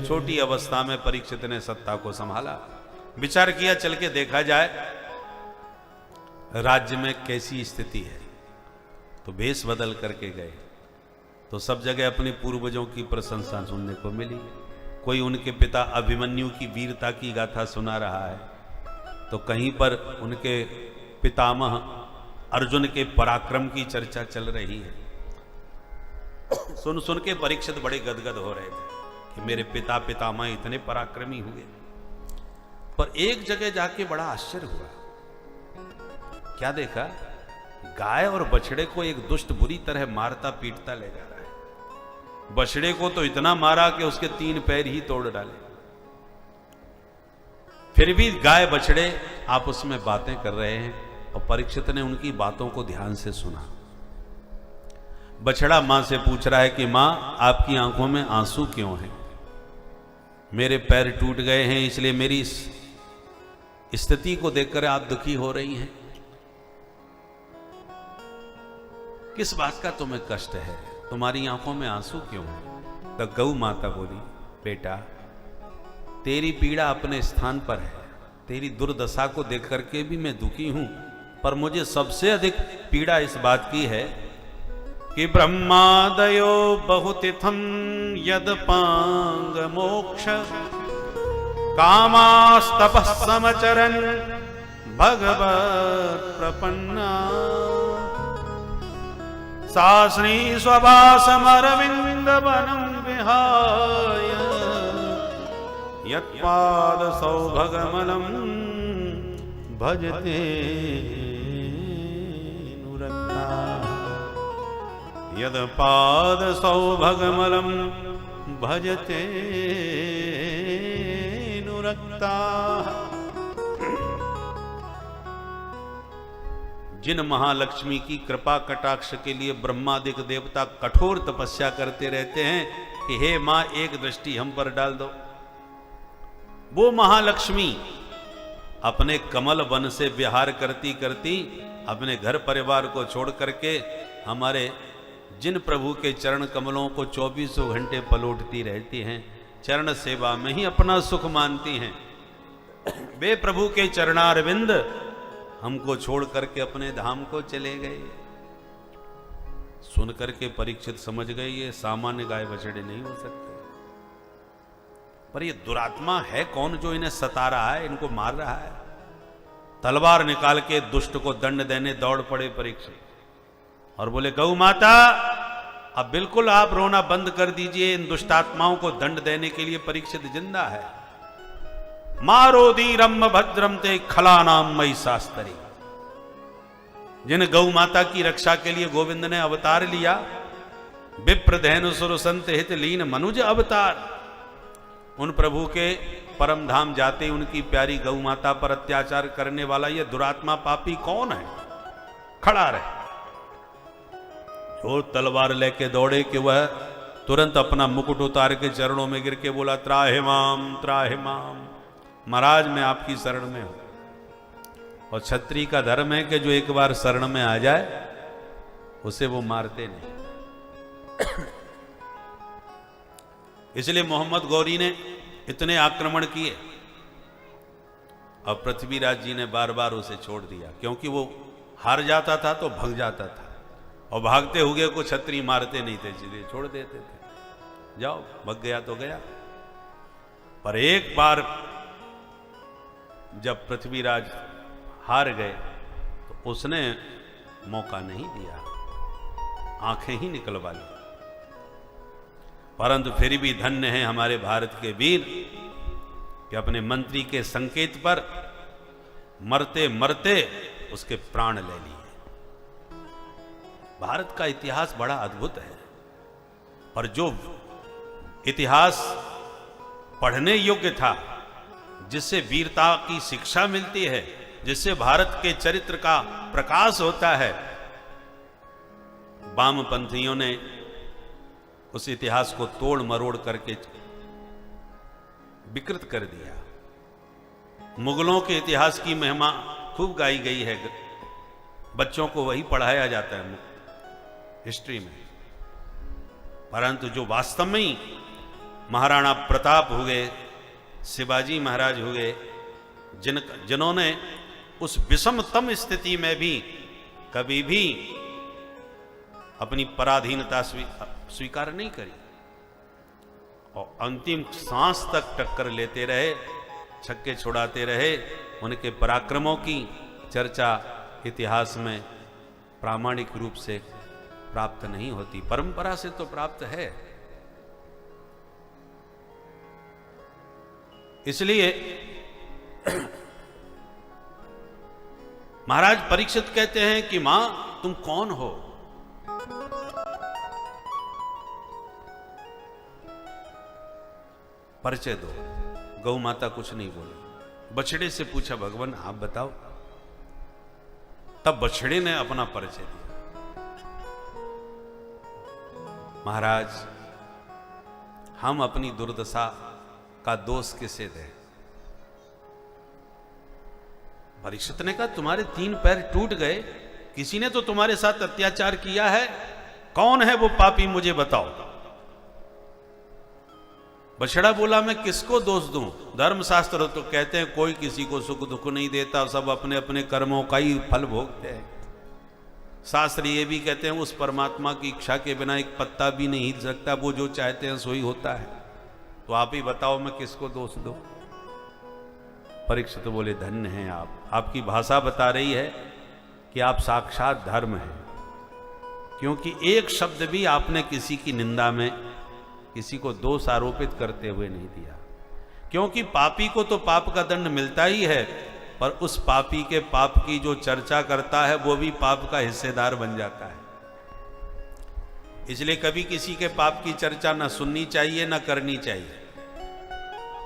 छोटी अवस्था में परीक्षित ने सत्ता को संभाला। विचार किया चल के देखा जाए राज्य में कैसी स्थिति है, तो भेष बदल करके गए तो सब जगह अपने पूर्वजों की प्रशंसा सुनने को मिली। कोई उनके पिता अभिमन्यु की वीरता की गाथा सुना रहा है, तो कहीं पर उनके पितामह अर्जुन के पराक्रम की चर्चा चल रही है। सुन सुन के परीक्षित बड़े गदगद हो रहे थे कि मेरे पिता पितामह इतने पराक्रमी हुए। पर एक जगह जाके बड़ा आश्चर्य हुआ। क्या देखा? गाय और बछड़े को एक दुष्ट बुरी तरह मारता पीटता ले जा रहा है। बछड़े को तो इतना मारा कि उसके 3 पैर ही तोड़ डाले। फिर भी गाय बछड़े आपस में बातें कर रहे हैं और परीक्षित ने उनकी बातों को ध्यान से सुना। बछड़ा मां से पूछ रहा है कि मां, आपकी आंखों में आंसू क्यों हैं? मेरे पैर टूट गए हैं, इसलिए मेरी स्थिति को देखकर आप दुखी हो रही हैं। किस बात का तुम्हें कष्ट है? तुम्हारी आंखों में आंसू क्यों है? तो गौ माता बोली, बेटा तेरी पीड़ा अपने स्थान पर है, तेरी दुर्दशा को देख करके भी मैं दुखी हूं, पर मुझे सबसे अधिक पीड़ा इस बात की है कि ब्रह्मादयो बहुतिथम यद पांग मोक्ष कामास्तपः समचरन् भगवत् प्रपन्ना सा श्री स्वभासमरविंद वनं विहाय यत्पाद सौभगमलं भजते नुरक्ता यत्पाद सौभगमलं भजते नुरक्ता। जिन महालक्ष्मी की कृपा कटाक्ष के लिए ब्रह्मादिक देवता कठोर तपस्या करते रहते हैं कि हे मां एक दृष्टि हम पर डाल दो, वो महालक्ष्मी अपने कमल वन से विहार करती करती अपने घर परिवार को छोड़ करके हमारे जिन प्रभु के चरण कमलों को 24 घंटे पलोटती रहती हैं, चरण सेवा में ही अपना सुख मानती हैं, वे प्रभु के चरणारविंद हमको छोड़ करके अपने धाम को चले गए। सुन करके परीक्षित समझ गए ये सामान्य गाय बछड़े नहीं हो सकते। पर ये दुरात्मा है कौन जो इन्हें सता रहा है, इनको मार रहा है? तलवार निकाल के दुष्ट को दंड देने दौड़ पड़े परीक्षित और बोले, गौ माता अब बिल्कुल आप रोना बंद कर दीजिए, इन दुष्टात्माओं को दंड देने के लिए परीक्षित जिंदा है। मारो धीरम भद्रम ते खलानाम मई शास्त्री। जिन गौ माता की रक्षा के लिए गोविंद ने अवतार लिया, विप्र धैनु सुर संत हित लीन मनुज अवतार, उन प्रभु के परम धाम जाते उनकी प्यारी गौ माता पर अत्याचार करने वाला ये दुरात्मा पापी कौन है? खड़ा रहे। जो तलवार लेके दौड़े कि वह तुरंत अपना मुकुट उतार के चरणों में गिर के बोला, त्राहिमाम त्राहिमाम, महाराज मैं आपकी शरण में हूं। और क्षत्रिय का धर्म है कि जो एक बार शरण में आ जाए उसे वो मारते नहीं। इसलिए मोहम्मद गौरी ने इतने आक्रमण किए और पृथ्वीराज जी ने बार बार उसे छोड़ दिया, क्योंकि वो हार जाता था तो भग जाता था और भागते हुए को क्षत्रिय मारते नहीं थे, सीधे छोड़ देते थे, जाओ भग गया तो गया। पर एक बार जब पृथ्वीराज हार गए तो उसने मौका नहीं दिया, आंखें ही निकलवा ली। परंतु फिर भी धन्य है हमारे भारत के वीर कि अपने मंत्री के संकेत पर मरते मरते उसके प्राण ले लिए। भारत का इतिहास बड़ा अद्भुत है, और जो इतिहास पढ़ने योग्य था, जिससे वीरता की शिक्षा मिलती है, जिससे भारत के चरित्र का प्रकाश होता है, वामपंथियों ने उस इतिहास को तोड़ मरोड़ करके विकृत कर दिया। मुगलों के इतिहास की महिमा खूब गाई गई है, बच्चों को वही पढ़ाया जाता है हिस्ट्री में, परंतु जो वास्तव में महाराणा प्रताप हुए, शिवाजी महाराज हुए, जिन्होंने उस विषमतम स्थिति में भी कभी भी अपनी पराधीनता स्वीकार नहीं करी और अंतिम सांस तक टक्कर लेते रहे, छक्के छुड़ाते रहे। उनके पराक्रमों की चर्चा इतिहास में प्रामाणिक रूप से प्राप्त नहीं होती, परंपरा से तो प्राप्त है। इसलिए महाराज परीक्षित कहते हैं कि मां तुम कौन हो? परिचय दो। गौ माता कुछ नहीं बोली। बछड़े से पूछा भगवान आप बताओ। तब बछड़े ने अपना परिचय दिया। महाराज हम अपनी दुर्दशा का दोष किसे दें? परीक्षित ने कहा तुम्हारे 3 पैर टूट गए, किसी ने तो तुम्हारे साथ अत्याचार किया है, कौन है वो पापी मुझे बताओ। बछड़ा बोला मैं किसको दोष दूं? धर्मशास्त्र तो कहते हैं कोई किसी को सुख दुख नहीं देता, सब अपने अपने कर्मों का ही फल भोगते हैं। शास्त्र ये भी कहते हैं उस परमात्मा की इच्छा के बिना एक पत्ता भी नहीं हिल सकता, वो जो चाहते हैं सो ही होता है। तो आप ही बताओ मैं किसको दोष दूं? परीक्षित तो बोले धन्य हैं आप, आपकी भाषा बता रही है कि आप साक्षात धर्म हैं, क्योंकि एक शब्द भी आपने किसी की निंदा में किसी को दोष आरोपित करते हुए नहीं दिया। क्योंकि पापी को तो पाप का दंड मिलता ही है, पर उस पापी के पाप की जो चर्चा करता है वो भी पाप का हिस्सेदार बन जाता है। इसलिए कभी किसी के पाप की चर्चा ना सुननी चाहिए ना करनी चाहिए,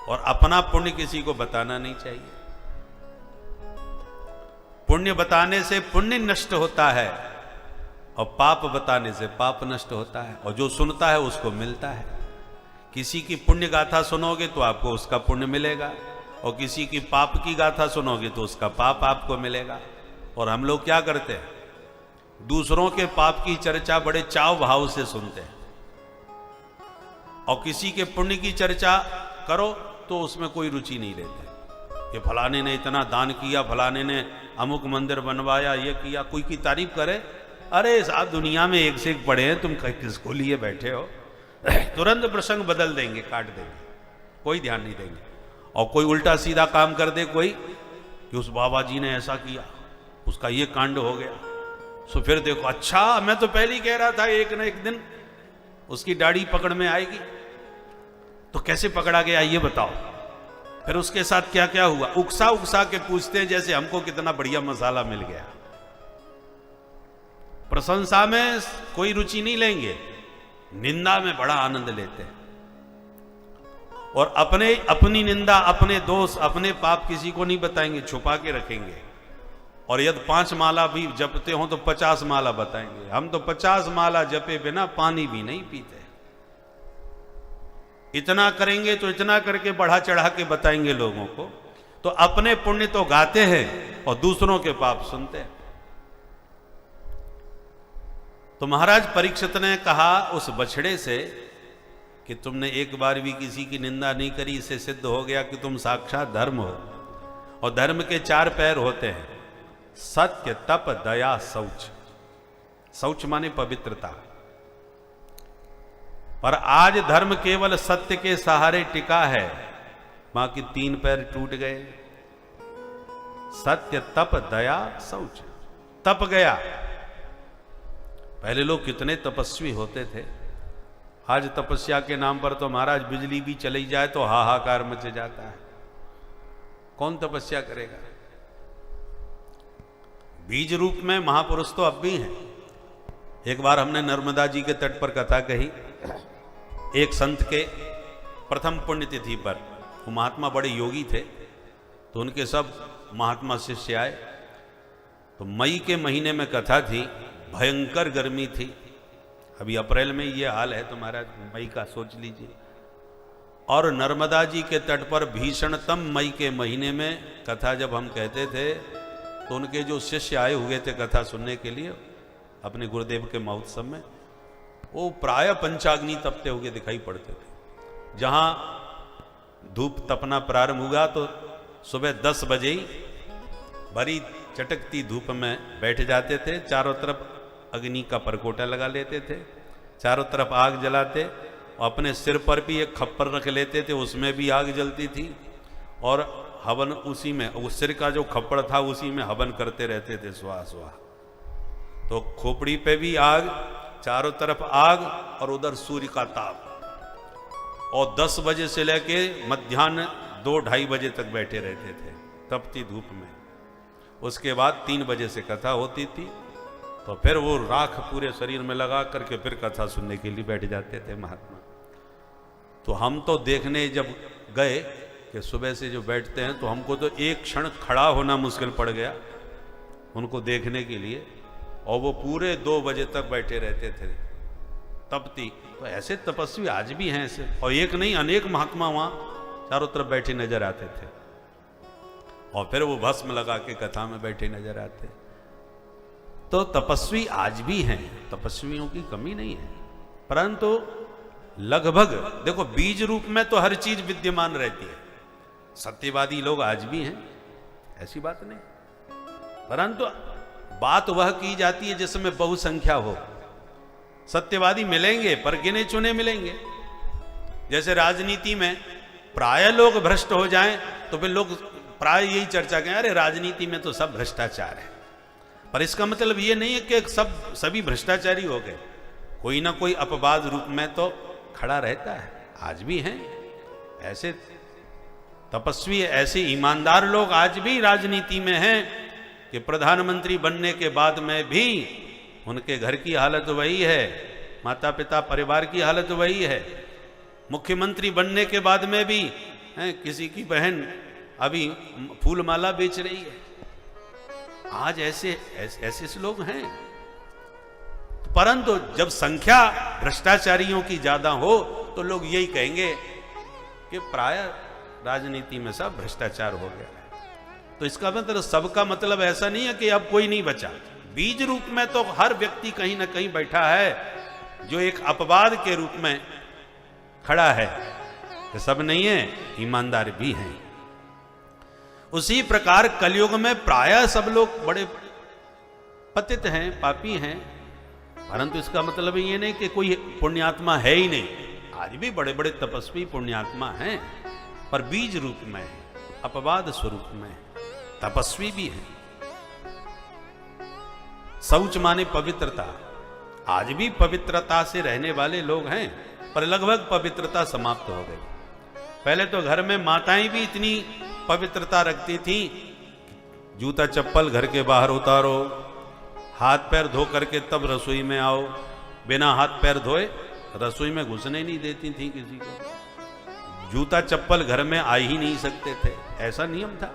और अपना पुण्य किसी को बताना नहीं चाहिए। पुण्य बताने से पुण्य नष्ट होता है और पाप बताने से पाप नष्ट होता है, और जो सुनता है उसको मिलता है। किसी की पुण्य गाथा सुनोगे तो आपको उसका पुण्य मिलेगा, और किसी की पाप की गाथा सुनोगे तो उसका पाप आपको मिलेगा। और हम लोग क्या करते हैं? दूसरों के पाप की चर्चा बड़े चाव भाव से सुनते हैं, और किसी के पुण्य की चर्चा करो तो उसमें कोई रुचि नहीं लेते कि फलाने ने इतना दान किया, फलाने ने अमुक मंदिर बनवाया, ये किया। कोई की तारीफ करे, अरे साहब दुनिया में एक से एक पड़े हैं, तुम किसको लिए बैठे हो? तुरंत प्रसंग बदल देंगे, काट देंगे, कोई ध्यान नहीं देंगे। और कोई उल्टा सीधा काम कर दे कोई कि उस बाबा जी ने ऐसा किया, उसका ये कांड हो गया, सो फिर देखो अच्छा मैं तो पहले ही कह रहा था एक न एक दिन उसकी दाढ़ी पकड़ में आएगी। तो कैसे पकड़ा गया ये बताओ। फिर उसके साथ क्या क्या हुआ, उकसा उकसा के पूछते हैं जैसे हमको कितना बढ़िया मसाला मिल गया। प्रशंसा में कोई रुचि नहीं लेंगे, निंदा में बड़ा आनंद लेते हैं, और अपनी निंदा, अपने दोष, अपने पाप किसी को नहीं बताएंगे, छुपा के रखेंगे। और यदि 5 माला भी जपते हो तो 50 माला बताएंगे। हम तो 50 माला जपे बिना पानी भी नहीं पीते। इतना करेंगे तो इतना करके बढ़ा चढ़ा के बताएंगे लोगों को। तो अपने पुण्य तो गाते हैं और दूसरों के पाप सुनते हैं। तो महाराज परीक्षित ने कहा उस बछड़े से कि तुमने एक बार भी किसी की निंदा नहीं करी, इससे सिद्ध हो गया कि तुम साक्षात धर्म हो। और धर्म के 4 पैर होते हैं, सत्य, तप, दया, शौच। शौच माने पवित्रता। पर आज धर्म केवल सत्य के सहारे टिका है, बाकी 3 पैर टूट गए। सत्य, तप, दया, शौच। तप गया। पहले लोग कितने तपस्वी होते थे, आज तपस्या के नाम पर तो महाराज बिजली भी चली जाए तो हाहाकार मच जाता है। कौन तपस्या करेगा? बीज रूप में महापुरुष तो अब भी हैं। एक बार हमने नर्मदा जी के तट पर कथा कही। एक संत के प्रथम पुण्यतिथि पर, वो महात्मा बड़े योगी थे, तो उनके सब महात्मा शिष्य आए। तो मई के महीने में कथा थी, भयंकर गर्मी थी। अभी अप्रैल में ये हाल है, तो महाराज मई का सोच लीजिए। और नर्मदा जी के तट पर भीषणतम मई के महीने में कथा जब हम कहते थे, तो उनके जो शिष्य आए हुए थे कथा सुनने के लिए अपने गुरुदेव के महोत्सव में, वो प्राय पंचाग्नि तपते हुए दिखाई पड़ते थे। जहां धूप तपना प्रारंभ हुआ तो सुबह 10 बजे ही भरी चटकती धूप में बैठ जाते थे, चारों तरफ अग्नि का परकोटा लगा लेते थे, चारों तरफ आग जलाते, और अपने सिर पर भी एक खप्पर रख लेते थे, उसमें भी आग जलती थी, और हवन उसी में, उस सिर का जो खप्पड़ था उसी में हवन करते रहते थे, स्वाहा स्वाहा। तो खोपड़ी पे भी आग, चारों तरफ आग, और उधर सूर्य का ताप, और 10 बजे से लेके मध्याह्न 2-2:30 बजे तक बैठे रहते थे तपती धूप में। उसके बाद 3 बजे से कथा होती थी, तो फिर वो राख पूरे शरीर में लगा करके फिर कथा सुनने के लिए बैठ जाते थे महात्मा। तो हम तो देखने जब गए कि सुबह से जो बैठते हैं, तो हमको तो एक क्षण खड़ा होना मुश्किल पड़ गया उनको देखने के लिए, और वो पूरे 2 बजे तक बैठे रहते थे तपती। तो ऐसे तपस्वी आज भी हैं ऐसे, और एक नहीं अनेक महात्मा वहां चारों तरफ बैठे नजर आते थे, और फिर वो भस्म लगा के कथा में बैठे नजर आते। तो तपस्वी आज भी हैं, तपस्वियों की कमी नहीं है, परंतु लगभग देखो बीज रूप में तो हर चीज विद्यमान रहती है। सत्यवादी लोग आज भी हैं, ऐसी बात नहीं, परंतु बात वह की जाती है जिसमें बहुसंख्या हो। सत्यवादी मिलेंगे पर गिने चुने मिलेंगे। जैसे राजनीति में प्राय लोग भ्रष्ट हो जाएं तो फिर लोग प्राय यही चर्चा करें, अरे राजनीति में तो सब भ्रष्टाचार है। पर इसका मतलब ये नहीं है कि सभी भ्रष्टाचारी हो गए, कोई ना कोई अपवाद रूप में तो खड़ा रहता है, आज भी हैं ऐसे तपस्वी, ऐसे ईमानदार लोग आज भी राजनीति में हैं कि प्रधानमंत्री बनने के बाद में भी उनके घर की हालत वही है, माता पिता परिवार की हालत वही है। मुख्यमंत्री बनने के बाद में भी किसी की बहन अभी फूल माला बेच रही है। आज ऐसे लोग हैं। परंतु जब संख्या भ्रष्टाचारियों की ज्यादा हो तो लोग यही कहेंगे कि प्राय राजनीति में सब भ्रष्टाचार हो गया है। तो इसका मतलब सबका मतलब ऐसा नहीं है कि अब कोई नहीं बचा। बीज रूप में तो हर व्यक्ति कहीं ना कहीं बैठा है जो एक अपवाद के रूप में खड़ा है, कि सब नहीं है, ईमानदार भी हैं। उसी प्रकार कलयुग में प्रायः सब लोग बड़े पतित हैं, पापी हैं, परंतु इसका मतलब ये नहीं कि कोई पुण्यात्मा है ही नहीं। आज भी बड़े बड़े तपस्वी पुण्यात्मा हैं, पर बीज रूप में, अपवाद स्वरूप में तपस्वी भी हैं। शौच माने पवित्रता, आज भी पवित्रता से रहने वाले लोग हैं, पर लगभग पवित्रता समाप्त हो गई। पहले तो घर में माताएं भी इतनी पवित्रता रखती थी, जूता चप्पल घर के बाहर उतारो, हाथ पैर धो करके तब रसोई में आओ, बिना हाथ पैर धोए रसोई में घुसने नहीं देती थी किसी को, जूता चप्पल घर में आ ही नहीं सकते थे, ऐसा नियम था।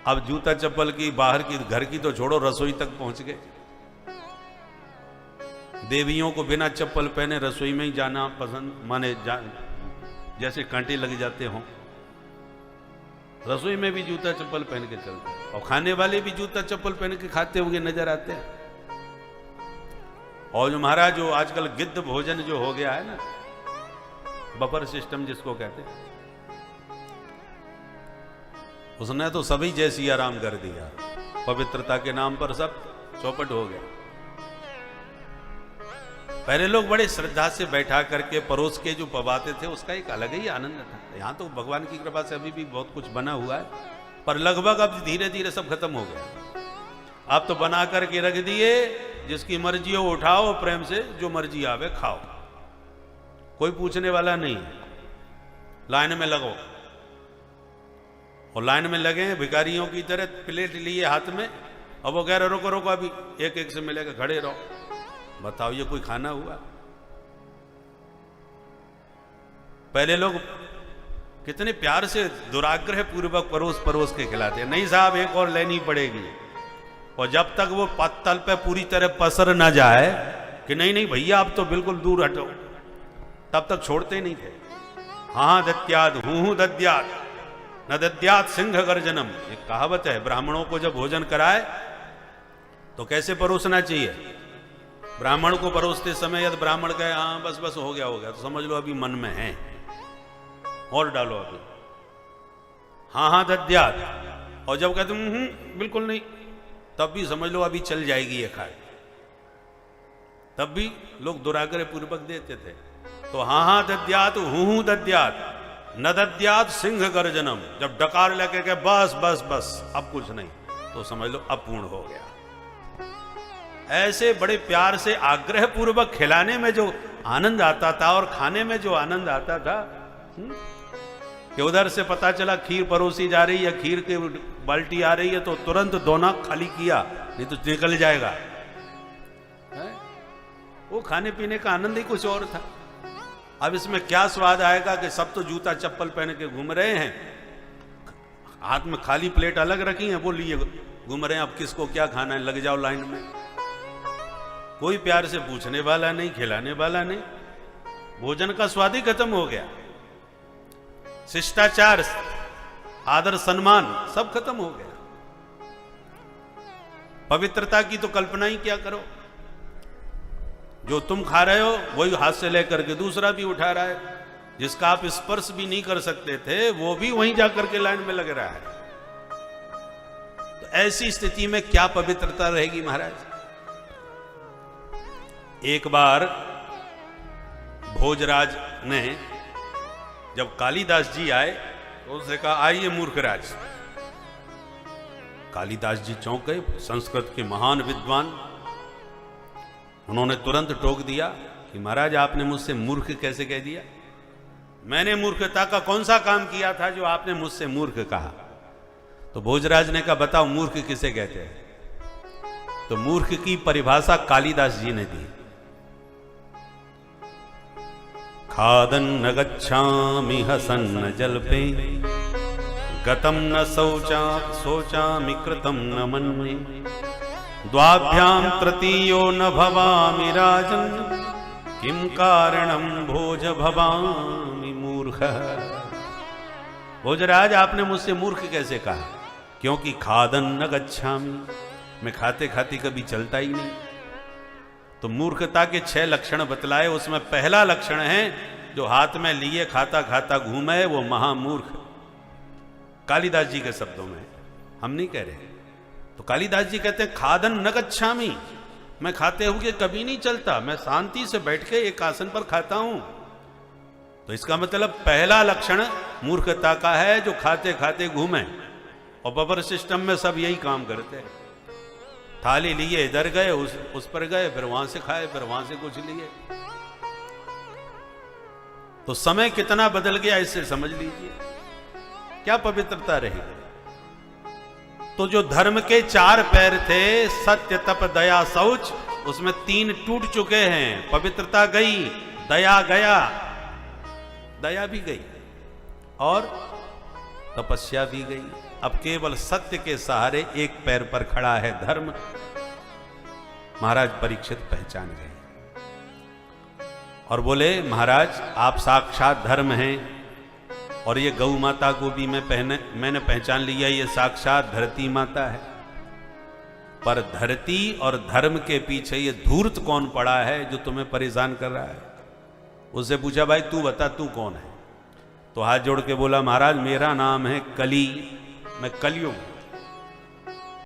अब जूता चप्पल की बाहर की घर की तो छोड़ो, रसोई तक पहुंच गए। देवियों को बिना चप्पल पहने रसोई में ही जाना पसंद, माने जैसे कांटे लग जाते हों। रसोई में भी जूता चप्पल पहन के चलते हैं, और खाने वाले भी जूता चप्पल पहन के खाते हुए नजर आते हैं। और जो महाराज जो आजकल गिद्ध भोजन जो हो गया है ना, बफर सिस्टम जिसको कहते हैं, उसने तो सभी जैसी आराम कर दिया। पवित्रता के नाम पर सब चौपट हो गया। पहले लोग बड़े श्रद्धा से बैठा करके परोस के जो पवाते थे, उसका एक अलग ही आनंद था। यहाँ तो भगवान की कृपा से अभी भी बहुत कुछ बना हुआ है, पर लगभग अब धीरे धीरे सब खत्म हो गया। आप तो बना करके रख दिए, जिसकी मर्जी हो उठाओ, प्रेम से जो मर्जी आवे खाओ, कोई पूछने वाला नहीं। लाइन में लगो, और लाइन में लगे भिखारियों की तरह, प्लेट लिए हाथ में, अब वो कह रहे रोको रोको, अभी एक एक से मिलेगा, खड़े रहो। बताओ ये कोई खाना हुआ? पहले लोग कितने प्यार से दुराग्रह पूर्वक परोस परोस के खिलाते हैं, नहीं साहब एक और लेनी पड़ेगी, और जब तक वो पत्तल पे पूरी तरह पसर ना जाए कि नहीं नहीं भैया अब तो बिल्कुल दूर हटो, तब तक छोड़ते नहीं थे। हाँ दद्याद हूं दद्याद न दद्यात सिंह गर्जनम, एक कहावत है। ब्राह्मणों को जब भोजन कराए तो कैसे परोसना चाहिए? ब्राह्मण को परोसते समय यदि ब्राह्मण कहे हाँ बस बस हो गया तो समझ लो अभी मन में है, और डालो अभी, हाँ हाँ दद्यात, और जब कहते बिल्कुल नहीं, तब भी समझ लो अभी चल जाएगी ये खाए, तब भी लोग दुराग्रह पूर्वक देते थे। तो हाँ हाँ दद्यात, हूं दद्यात, न दद्यात सिंह गर्जनम, जब डकार लेके के बस बस बस अब कुछ नहीं, तो समझ लो अब पूर्ण हो गया। ऐसे बड़े प्यार से आग्रह पूर्वक खिलाने में जो आनंद आता था और खाने में जो आनंद आता था, कि उधर से पता चला खीर परोसी जा रही है, खीर की बाल्टी आ रही है तो तुरंत दोना खाली किया, नहीं तो निकल जाएगा। वो खाने पीने का आनंद ही कुछ और था। अब इसमें क्या स्वाद आएगा कि सब तो जूता चप्पल पहन के घूम रहे हैं, हाथ में खाली प्लेट अलग रखी है, वो लिए घूम रहे हैं, अब किसको क्या खाना है, लग जाओ लाइन में। कोई प्यार से पूछने वाला नहीं, खिलाने वाला नहीं, भोजन का स्वाद ही खत्म हो गया। शिष्टाचार, आदर सम्मान सब खत्म हो गया। पवित्रता की तो कल्पना ही क्या करो। जो तुम खा रहे हो वही हाथ से लेकर के दूसरा भी उठा रहा है, जिसका आप स्पर्श भी नहीं कर सकते थे वो भी वहीं जाकर के लाइन में लग रहा है। तो ऐसी स्थिति में क्या पवित्रता रहेगी महाराज। एक बार भोजराज ने जब कालिदास जी आए तो उसने कहा आइए मूर्खराज। कालिदास जी चौंक गए, संस्कृत के महान विद्वान। उन्होंने तुरंत टोक दिया कि महाराज आपने मुझसे मूर्ख कैसे कह दिया। मैंने मूर्खता का कौन सा काम किया था जो आपने मुझसे मूर्ख कहा। तो भोजराज ने कहा बताओ मूर्ख किसे कहते हैं। तो मूर्ख की परिभाषा कालिदास जी ने दी। खादन न गच्छामि हसन न जल्पे, गतम न शोचामि कृतम न मन्ये, द्वाभ्याम तृतीयो न भवामि राजन, किम कारणम भोज भवामि मूर्ख। भोजराज आपने मुझसे मूर्ख कैसे कहा, क्योंकि खादन न गच्छामि, मैं खाते खाते कभी चलता ही नहीं। तो मूर्खता के 6 लक्षण बतलाए, उसमें पहला लक्षण है जो हाथ में लिए खाता खाता घूमे वो महामूर्ख। कालिदास जी के शब्दों में, हम नहीं कह रहे। तो कालिदास जी कहते हैं खादन न गच्छामि, मैं खाते हुए कभी नहीं चलता, मैं शांति से बैठ के एक आसन पर खाता हूं। तो इसका मतलब पहला लक्षण मूर्खता का है जो खाते खाते घूमे। और बफर सिस्टम में सब यही काम करते हैं, थाली लिए इधर गए उस पर गए, फिर वहां से खाए, फिर वहां से कुछ लिए। तो समय कितना बदल गया इससे समझ लीजिए, क्या पवित्रता रही। तो जो धर्म के 4 पैर थे, सत्य तप दया शौच, उसमें 3 टूट चुके हैं। पवित्रता गई, दया गया, दया भी गई और तपस्या भी गई। अब केवल सत्य के सहारे एक पैर पर खड़ा है धर्म। महाराज परीक्षित पहचान गए और बोले महाराज आप साक्षात धर्म हैं, और ये गौ माता को भी मैंने पहचान लिया, ये साक्षात धरती माता है। पर धरती और धर्म के पीछे ये धूर्त कौन पड़ा है जो तुम्हें परेशान कर रहा है। उससे पूछा भाई तू बता तू कौन है। तो हाथ जोड़ के बोला महाराज मेरा नाम है कली, मैं कलयुग।